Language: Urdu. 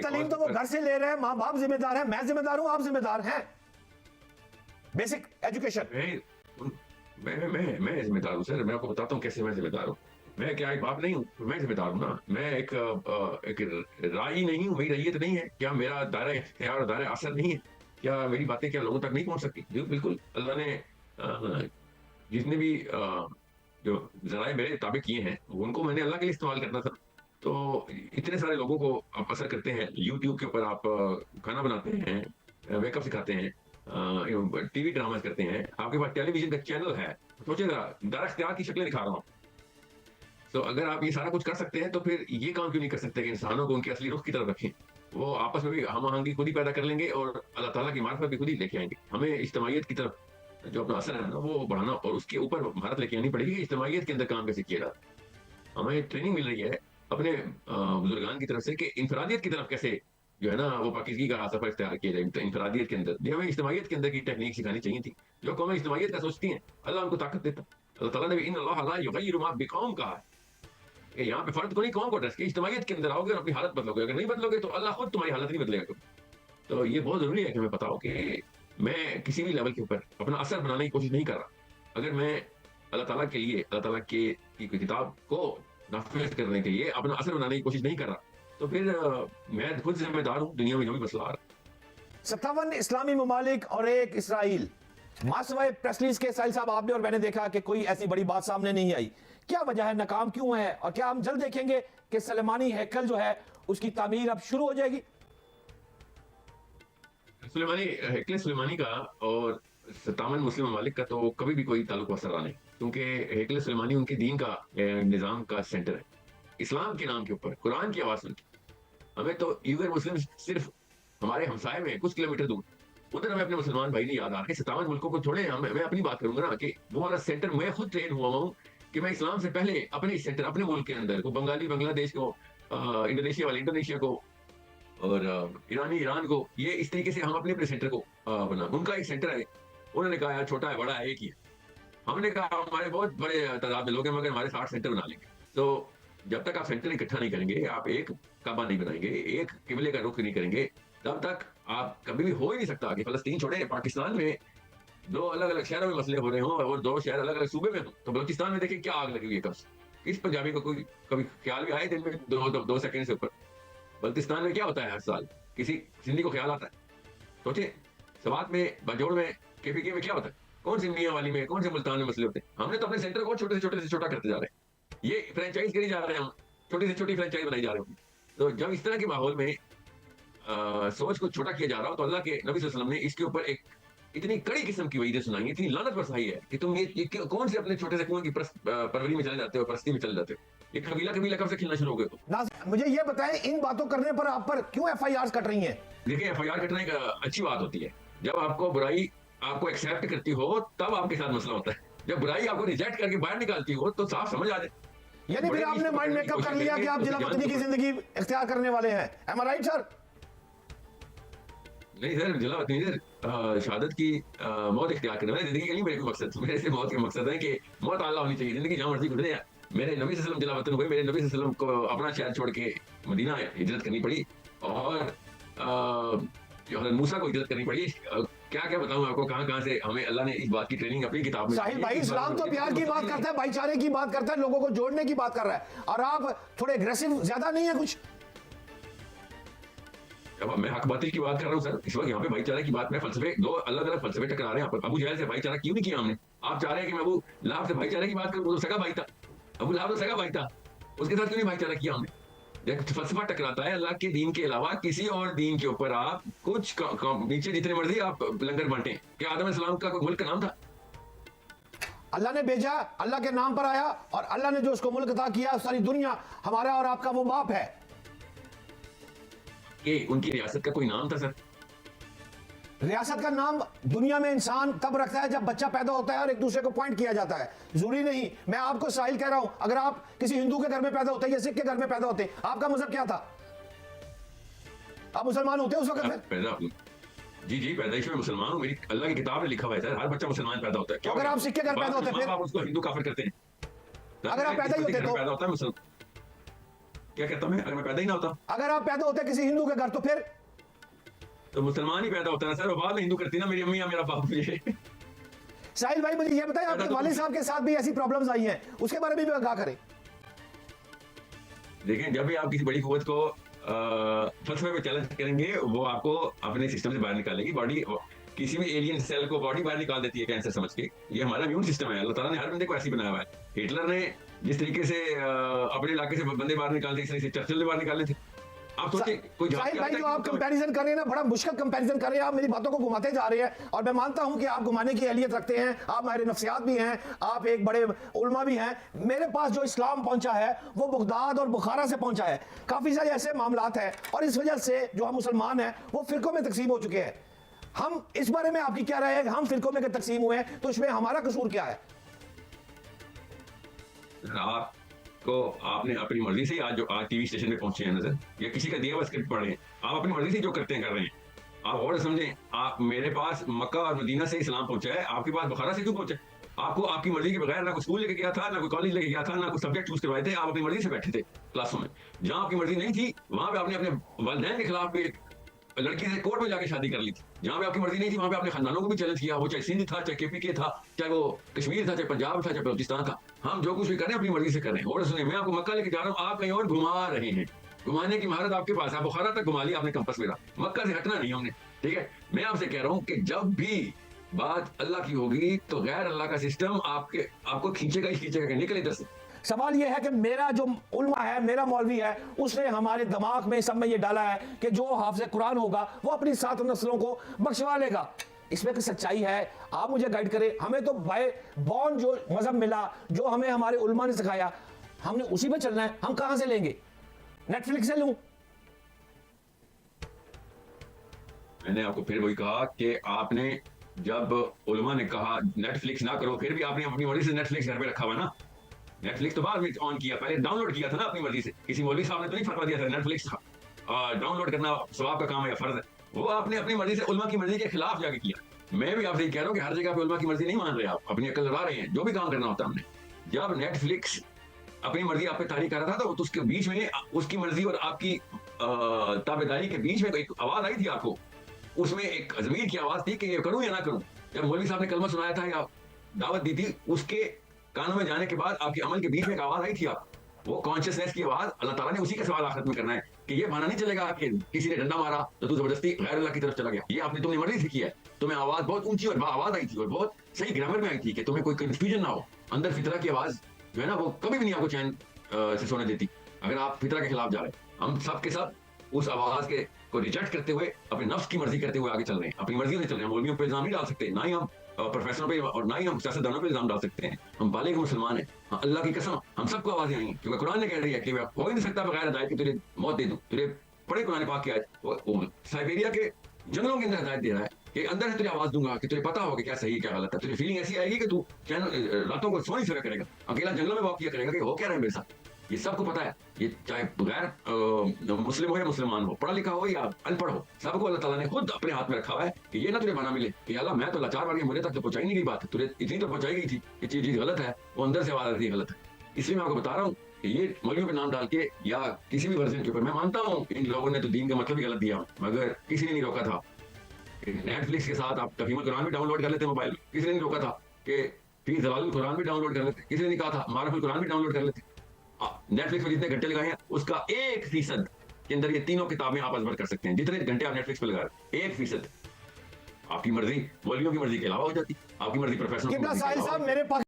دینی تعلیم تو وہ گھر سے لے رہے ہیں, ماں باپ ذمہ دار ہیں, میں ذمہ دار ہوں, آپ ذمہ دار ہیں. بیسک ایجوکیشن میں ذمہ دار ہوں سر. میں آپ کو بتاتا ہوں کیسے میں ذمہ دار ہوں. میں کیا ایک باپ نہیں ہوں, میں ذمہ دار ہوں نا. میں ایک رائی نہیں ہوں, میری ریت نہیں ہے. کیا میرا دائرہ اختیار اور دائرہ اثر نہیں ہے؟ کیا میری باتیں کیا لوگوں تک نہیں پہنچ سکتی؟ جو بالکل اللہ نے جتنے بھی جو ذرائع میرے تابع کیے ہیں ان کو میں نے اللہ کے لیے استعمال کرنا تھا. تو اتنے سارے لوگوں کو آپ اثر کرتے ہیں. یوٹیوب کے اوپر آپ کھانا بناتے ہیں, میک اپ سکھاتے ہیں, ٹی وی ڈراماز کرتے ہیں, آپ کے پاس ٹیلی ویژن کا چینل ہے. سوچے ذرا, دائرہ اختیار کی شکلیں دکھا رہا ہوں. تو اگر آپ یہ سارا کچھ کر سکتے ہیں تو پھر یہ کام کیوں نہیں کر سکتے کہ انسانوں کو ان کی اصلی رخ کی طرف رکھیں؟ وہ آپس میں بھی ہم آہنگی خود ہی پیدا کر لیں گے اور اللہ تعالیٰ کی معرفت بھی خود ہی لے کے آئیں گے. ہمیں اجتماعیت کی طرف جو اپنا اثر ہے نا وہ بڑھانا, اور اس کے اوپر مہارت لے کے آنی پڑے گی کہ اجتماعیت کے اندر کام کیسے کیا جاتا ہے. ہمیں ٹریننگ مل رہی ہے اپنے بزرگان کی طرف سے کہ انفرادیت کی طرف کیسے جو ہے نا وہ پاکیزگی کا سفر اختیار کیا جائے. انفرادیت کے اندر یہ ہمیں اجتماعیت کے اندر کی ٹیکنیک سکھانی چاہیے تھی. جو قومیں اجتماعیت کا سوچتی ہیں اللہ ان کو طاقت دیتا. اللہ تعالیٰ نے بھی ان اللہ لا یغیر ما بقوم کہا ہے کہ یہاں پہ فرد کو نہیں قوم کو ڈرس کے اجتماعیت کے اندر آؤ گے اور اپنی حالت بدلو گے. اگر نہیں بدلو گے تو اللہ خود تمہاری حالت نہیں بدلے گا. تو یہ بہت ضروری ہے کہ ہمیں پتا ہو کہ میں کسی بھی لیول کے اوپر اپنا اثر بنانے کی کوشش نہیں کر رہا. اگر میں اللہ تعالیٰ کے لیے اللہ تعالیٰ کی کتاب کو نافذ کرنے کے لیے اپنا اثر بنانے کی کوشش نہیں کر رہا تو پھر میں خود ذمہ دار ہوں دنیا میں جو بھی مسئلہ آ رہا ہے. 57 اسلامی ممالک اور ایک اسرائیل, ماسوائے پریس ریلیز کے ساحل صاحب آپ نے اور میں نے دیکھا کہ کوئی ایسی بڑی بات سامنے نہیں آئی. کیا وجہ ہے, ناکام کیوں ہے, اور کیا ہم جلد دیکھیں گے کہ سلیمانی ہیکل جو ہے اس کی تعمیر اب شروع ہو جائے گی؟ ہیکل سلیمانی کا اور 57 مسلم ممالک کا تو کبھی بھی کوئی تعلق وصل رہا نہیں, کیونکہ ہیکل سلیمانی ان کے دین کا نظام کا سینٹر ہے. اسلام کے نام کے اوپر قرآن کی آواز سنتی. ہمیں تو ایگر مسلم صرف ہمارے ہمسائے میں کچھ کلومیٹر دور, ادھر ہمیں اپنے مسلمان بھائی نہیں یاد آ رہے. 57 ملکوں کو چھوڑے, میں اپنی بات کروں گا نا کہ وہ ہمارا سینٹر, میں خود ٹرین ہوا ہوں کہ میں اسلام سے پہلے اپنے سینٹر اپنے ملک کے اندر کو بنگالی بنگلہ دیش کو, انڈونیشیا والے انڈونیشیا کو, اور ایرانی ایران کو, یہ اس طریقے سے ہم اپنے سینٹر کو بنا. ان کا ایک سینٹر ہے, انہوں نے کہا چھوٹا ہے بڑا ہے ایک ہی ہے. ہم نے کہا ہمارے بہت بڑے تعداد میں لوگ ہیں مگر ہمارے 60 سینٹر بنا لیں گے. تو جب تک آپ سینٹر اکٹھا نہیں کریں گے, آپ ایک کعبہ نہیں بنائیں گے, ایک قبلے کا رخ نہیں کریں گے, تب تک آپ کبھی بھی ہو ہی نہیں سکتا کہ فلسطین چھوڑے پاکستان میں 2 الگ الگ شہروں میں مسئلے ہو رہے ہوں اور 2 شہر الگ الگ صوبے میں ہوں. تو بلوچستان میں دیکھیں کیا آگ لگی ہوئی ہے. کس پنجابی کو کوئی کبھی خیال بھی آئے دن میں 2 سیکنڈ سے اوپر؟ بلوچستان میں کیا ہوتا ہے ہر سال, کسی سندھی کو خیال آتا ہے؟ سوچے سوات میں, بجوڑ میں, کے پی کے میں کیا ہوتا ہے؟ کون سی میاں والی میں, کون سے ملتان میں مسئلے ہوتے ہیں؟ ہم نے تو اپنے سینٹر کو چھوٹے سے چھوٹا کرتے جا رہے ہیں. یہ فرینچائز کری جا رہے ہیں, ہم چھوٹی سے چھوٹی فرینچائز بنائی جا رہے ہیں. تو جب اس طرح کے ماحول میں سوچ کو چھوٹا کیا جا رہا ہو تو اللہ کے نبی صلی اللہ علیہ وسلم نے اس کے اوپر ایک اتنی کڑی قسم کی وعیدیں سنائی ہیں, اتنی لعنت برسائی ہے کہ تم یہ کون سے اپنے چھوٹے سے کنویں کی پروری میں چلے جاتے ہو, پرستی میں چلے جاتے ہو. یہ قبیلہ کب سے کھلنا شروع ہو گئے؟ مجھے یہ بتائیں ان باتوں کرنے پر آپ پر کیوں ایف آئی آر کٹ رہی ہیں؟ دیکھیں ایف آئی آر کٹنے کا اچھی بات ہوتی ہے. جب آپ کو برائی آپ کو ایکسیپٹ کرتی ہو تب آپ کے ساتھ مسئلہ ہوتا ہے. جب برائی آپ کو ریجیکٹ کر کے باہر نکالتی ہو تو صاف سمجھ آ جائے. یعنی پھر آپ نے مائنڈ میک اپ کر لیا کہ آپ جلا وطنی کی زندگی اختیار کرنے والے ہیں. ایم آئی رائٹ سر؟ نہیں سر, جلا وطنی سر شہادت کی موت اختیار کرنے والے زندگی کا نہیں میرے کو مقصد. میرے سے موت کا مقصد ہے کہ موت اللہ ہونی چاہیے, زندگی جہاں مرضی گزرے. میرے نبی صلی اللہ علیہ وسلم جلا وطن ہوئے, میرے نبی صلی اللہ علیہ وسلم کو اپنا شہر چھوڑ کے مدینہ ہجرت کرنی پڑی, اور حضرت موسیٰ کو ہجرت کرنی پڑی. کیا کیا بتاؤں آپ کو, کہاں سے ہمیں اللہ نے اس بات کی ٹریننگ اپنی کتاب میں. ساحل بھائی اسلام تو پیار کی بات کرتا ہے, بھائی چارے کی بات کرتا ہے, لوگوں کو جوڑنے کی بات کر رہا ہے, اور آپ تھوڑے اگریسو زیادہ نہیں ہے کچھ؟ میں حق باطل کی بات کر رہا ہوں سر. اس وقت یہاں پہ بھائی چارے کی بات, میں فلسفے 2 الگ الگ فلسفے ٹکرا رہے ہیں. ابو جہل سے بھائی چارہ کیوں نہیں کیا ہم نے؟ آپ چاہ رہے ہیں کہ میں ابو لہب سے بھائی چارے کی بات کروں, وہ تو سگا بھائی تھا. ابو لہب تو سگا بھائی تھا, اس کے ساتھ کیوں نہیں بھائی چارہ کیا ہم نے؟ جب فلسفہ ٹکراتا ہے اللہ کے دین کے علاوہ کسی اور دین کے اوپر, آپ کچھ نیچے جتنے مرضی آپ لنگر بانٹیں. کہ آدم علیہ السلام کا کوئی ملک کا نام تھا؟ اللہ نے بھیجا, اللہ کے نام پر آیا, اور اللہ نے جو اس کو ملک عطا کیا, ساری دنیا ہمارا اور آپ کا وہ باپ ہے. کہ ان کی ریاست کا کوئی نام تھا سر؟ ریاست کا نام دنیا میں انسان تب رکھتا ہے جب بچہ پیدا ہوتا ہے اور ایک دوسرے کو پوائنٹ کیا جاتا ہے. ضروری نہیں, میں آپ کو ساحل کہہ رہا ہوں, اگر آپ کسی ہندو کے گھر میں پیدا ہوتے یا سکھ کے گھر میں پیدا ہوتے, آپ کا مذہب کیا تھا؟ آپ مسلمان ہوتے اس وقت پیدا؟ جی پیدائش میں مسلمان ہوں, میری اللہ کی کتاب میں لکھا ہوا ہے سر, ہر بچہ مسلمان پیدا ہوتا ہے. اگر آپ سکھ کے گھر پیدا ہوتے پھر آپ اس کو ہندو کافر کرتے ہیں. اگر آپ پیدا ہی ہوتے تو پیدا ہوتا ہے مسلمان. کیا کہتا میں اگر میں پیدا ہی نہ ہوتا اگر آپ پیدا ہوتے کسی ہندو کے گھر تو پھر تو مسلمان ہی پیدا ہوتا نا سر, وہ بعد میں ہندو کرتی نا میری امی یا میرا باپ مجھے. ساحل بھائی مجھے یہ بتائیں آپ کے والد صاحب کے ساتھ بھی ایسی پرابلمز آئی ہیں, اس کے بارے میں بھی آگاہ کریں. دیکھیں جب بھی آپ کسی بڑی قوت کو فلسفے پہ چیلنج کریں گے وہ آپ کو اپنے سسٹم سے باہر نکالے گی. باڈی کسی بھی ایلین سیل کو باڈی باہر نکال دیتی ہے کینسر سمجھ کے. یہ ہمارا امیون سسٹم ہے, اللہ تعالیٰ نے ہر بندے کو ایسی بنایا ہوا ہے. ہٹلر نے جس طریقے سے اپنے علاقے سے بندے باہر نکالتے اس طرح سے چرچل نے باہر نکالے تھے. آپ سوچیں کوئی ساحل بھائی جو آپ کمپیریزن کر رہے ہیں نا, بڑا مشکل کمپیریزن کر رہے ہیں آپ, میری باتوں کو گھماتے جا رہے ہیں, اور میں مانتا ہوں کہ آپ گھمانے کی اہلیت رکھتے ہیں, آپ ماہر نفسیات بھی ہیں, آپ ایک بڑے علماء بھی ہیں. میرے پاس جو اسلام پہنچا ہے وہ بغداد اور بخارا سے پہنچا ہے. کافی سارے ایسے معاملات ہیں اور اس وجہ سے جو ہم مسلمان ہیں وہ فرقوں میں تقسیم ہو چکے ہیں. ہم اس بارے میں آپ کی کیا رائے ہے کہ ہم فرقوں میں تقسیم ہوئے ہیں تو اس میں ہمارا قصور کیا ہے؟ آپ کو آپ نے اپنی مرضی سے آج جو آج ٹی وی اسٹیشن پہ پہنچے ہیں نظر یا کسی کا دیا ہوا اسکرپٹ پڑھ رہے ہیں, آپ اپنی مرضی سے جو کرتے ہیں کر رہے ہیں. آپ اور سمجھیں, آپ میرے پاس مکہ اور مدینہ سے اسلام پہنچا ہے, آپ کے پاس بخارا سے کیوں پہنچا ہے؟ آپ کو آپ کی مرضی کے بغیر نہ کوئی اسکول لے کے گیا تھا, نہ کوئی کالج لے کے گیا تھا, نہ کوئی سبجیکٹ چوز کروائے تھے. آپ اپنی مرضی سے بیٹھے تھے کلاسوں میں. جہاں آپ کی مرضی نہیں تھی وہاں پہ آپ نے اپنے والدین کے خلاف بھی لڑکی سے کورٹ میں جا کے شادی کر لی تھی. جہاں پہ آپ کی مرضی نہیں تھی وہاں پہ اپنے خاندانوں کو بھی چیلنج کیا, وہ چاہے سندھ تھا, چاہے کے پی کے تھا, چاہے وہ کشمیر تھا, چاہے پنجاب تھا, چاہے بلوچستان تھا. ہم جو کچھ بھی کریں اپنی مرضی سے کریں. اور سنیں, میں آپ کو مکہ لے کے جا رہا ہوں, آپ کہیں اور گھما رہے ہیں. گھمانے کی مہارت آپ کے پاس ہے, بخارا تک گھما لیا آپ نے کمپس میرا, مکہ سے ہٹنا نہیں ہم نے. ٹھیک ہے, میں آپ سے کہہ رہا ہوں کہ جب بھی بات اللہ کی ہوگی تو غیر اللہ کا سسٹم آپ کو کھینچے گا ہی کھینچے گا کہ نکلے ادھر سے. سوال یہ ہے کہ میرا جو علماء ہے, میرا مولوی ہے, اس نے ہمارے دماغ میں سب میں یہ ڈالا ہے کہ جو حافظ قرآن ہوگا وہ اپنی 7 نسلوں کو بخشوا لے گا. اس میں کہ سچائی ہے, آپ مجھے گائیڈ کریں. ہمیں تو بائی بورن جو مذہب ملا, جو ہمیں ہمارے علماء نے سکھایا, ہم نے اسی پہ چلنا ہے. ہم کہاں سے لیں گے؟ نیٹ فلکس سے لوں؟ میں نے آپ کو پھر وہی کہا کہ آپ نے جب علماء نے کہا نیٹ فلکس نہ کرو, پھر بھی آپ نے اپنی مرضی سے نیٹ فلکس گھر پہ رکھا ہوا نا. نیٹ فلکس تو بعد میں آن کیا, پہلے ڈاؤن لوڈ کیا تھا نا اپنی مرضی سے. کسی مولوی صاحب نے تو نہیں فتویٰ دیا تھا نیٹ فلکس ڈاؤن لوڈ کرنا ثواب کا کام ہے یا فرض ہے. وہ آپ نے اپنی مرضی سے علماء کی مرضی کے خلاف جا کے کیا. میں بھی آپ سے یہ کہہ رہا ہوں کہ ہر جگہ پہ علماء کی مرضی نہیں مان رہے, آپ اپنی عقل لڑا رہے ہیں. جو بھی کام کرنا ہوتا ہم نے, جب نیٹ فلکس اپنی مرضی آپ پہ تاریخ کر رہا تھا تو اس کے بیچ میں اس کی مرضی اور آپ کی تابعداری کے بیچ میں ایک آواز آئی تھی آپ کو. اس میں ایک ضمیر کی آواز تھی کہ یہ کروں یا نہ کروں. جب مولوی صاحب نے کلمہ سنایا تھا یا دعوت دی تھی, اس کے کانوں میں جانے کے بعد آپ کے عمل کے بیچ میں ایک آواز آئی تھی. آپ وہ کانشیسنیس کی آواز, اللہ تعالیٰ نے اسی کا سوال آخرت میں کرنا ہے کہ یہ بہانا نہیں چلے گا کہ کسی نے ڈنڈا مارا تو زبردستی غیر اللہ کی طرف چلا گیا. یہ آپ نے تم نے مرضی سے کیا ہے. تمہیں آواز بہت اونچی اور آواز آئی تھی اور بہت صحیح گرامر میں آئی تھی کہ تمہیں کوئی کنفیوژن نہ ہو. اندر فطرہ کی آواز جو ہے نا وہ کبھی بھی نہیں آپ کو چین سے سونے دیتی اگر آپ فطرہ کے خلاف جا رہے ہیں. ہم سب کے ساتھ اس آواز کے کو ریجیکٹ کرتے ہوئے اپنے نفس کی مرضی کرتے ہوئے آگے چل رہے ہیں. اپنی مرضی سے چل رہے ہیں. مولویوں پہ الزام نہیں ڈال سکتے, نہ ہی ہم پروفیسروں پہ اور نہ ہی ہم سیاستدانوں پہ الزام ڈال سکتے ہیں. ہم بالغ مسلمان ہیں. ہاں, اللہ کی قسم ہم سب کو آوازیں آئی ہیں کیونکہ قرآن نے کہہ رہی ہے کہ ہو ہی نہیں سکتا بغیر ہدایت کہ تجھے موت دے دوں. تجھے پڑھے قرآن پاک کی آیت, سائبیریا کے جنگلوں کے اندر ہدایت دے رہا ہے کہ اندر سے تجھے آواز دوں گا کہ تجھے پتا ہوگا کہ کیا صحیح کیا غلط ہے. تجھے فیلنگ ایسی آئے گی کہ تو راتوں کو سو نہیں سکا کرے گا, اکیلا جنگلوں میں واک کیا کرے گا کہ ہو کیا رہا ہے میرے ساتھ. یہ سب کو پتا ہے. یہ چاہے بغیر مسلم ہو یا مسلمان ہو, پڑھا لکھا ہو یا ان پڑھ ہو, سب کو اللہ تعالیٰ نے خود اپنے ہاتھ میں رکھا ہوا ہے کہ یہ نہ تجھے بنا ملے کہ اللہ میں تو لاچار بن گیا, مجھے تک تو پہنچائی نہیں گئی بات, تجھے اتنی تو پہنچائی گئی تھی کہ یہ چیز غلط ہے, وہ اندر سے آواز آتی ہے غلط ہے. اس لیے میں آپ کو بتا رہا ہوں کہ یہ مولویوں پہ نام ڈال کے یا کسی بھی ورژن کے اوپر, میں مانتا ہوں ان لوگوں نے تو دین کا مطلب ہی غلط دیا, مگر کسی نے نہیں روکا تھا. نیٹ فلکس کے ساتھ آپ تفہیم القرآن بھی ڈاؤن لوڈ کر لیتے موبائل میں, کسی نے نہیں روکا تھا کہ فی ضلال القرآن بھی ڈاؤن لوڈ کر لیتے, کسی نے نہیں کہا تھا معرف القرآن بھی ڈاؤن لوڈ کر لیتے. نیٹ فلکس پہ جتنے گھنٹے لگائے ہیں اس کا 1% کے اندر یہ تینوں کتابیں آپ ازبر کر سکتے ہیں. جتنے گھنٹے آپ نیٹ فلکس پہ لگا رہے ہیں 1%. آپ کی مرضی مولویوں کی مرضی کے علاوہ ہو جاتی, آپ کی مرضی پروفیسر ساحل صاحب میرے پاس